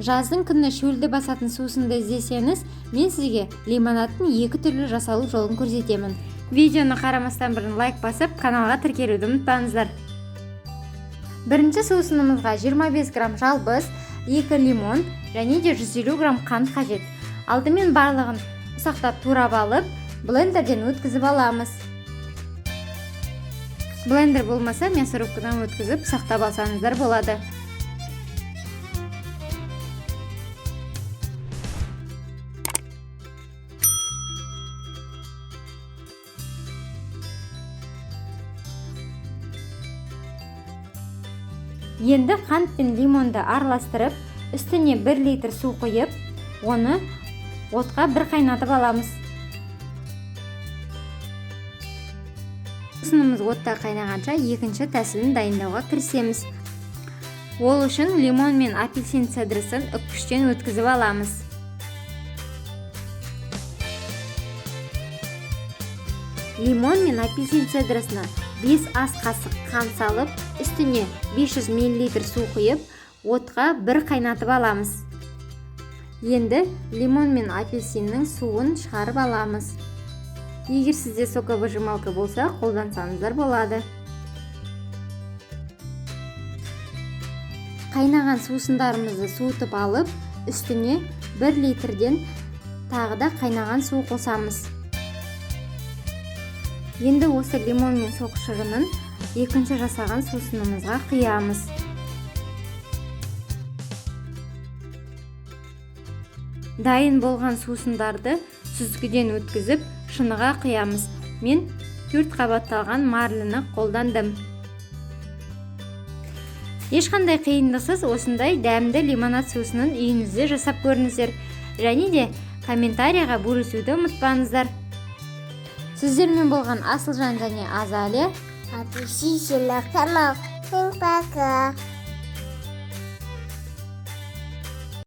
жаздың күні шөлді басатын сусынды іздесеңіз, мен сізге лимонадтың 2 түрлі жасалу жолын көрсетемін. Видеоны қарамастан бұрын лайк басып, каналға тіркелуді ұмытпаңыздар. Бірінші сусынымызға 25 грамм жалбыз, 2 лимон және де 150 грамм қант қажет. Алдымен барлығын ұсақтап турап алып, блендерден өткізіп аламыз. Блендер болмаса, мясорубкадан өткізіп сақтап алсаңыздар болады. Енді қант пен лимонды араластырып, үстіне 1 литр су құйып, оны отқа бір қайнатып аламыз. Сусынымыз отта қайнағанша екінші тәсілін дайындауға кірісеміз. Ол үшін лимон мен апельсин цедрасын үккіштен өткізіп аламыз. Лимон мен апельсин цедрасына 5 ас қасық қант салып, үстіне 500 мл су құйып, отқа бір қайнатып аламыз. Енді лимон мен апельсиннің суын шығарып аламыз. Егер сізде соковыжималка болса, қолдансаңыздар болады. Қайнаған сусындарымызды суытып алып, үстіне 1 литрден тағы да қайнаған су қосамыз. Енді осы лимон мен сок шырынын екінші жасаған сусынымызға құямыз. Дайын болған сусындарды сүзгіден өткізіп, шыныға құямыз. Мен 4 қабатталған марлыны қолдандым. Ешқандай қиындықсыз осындай дәмді лимонад сусынын үйіңізде жасап көріңіздер. Және де комментарияға бөлісуді ұмытпаңыздар. Сіздермен болған Асылжан және Азалия. Подпишитесь на канал. Всем пока.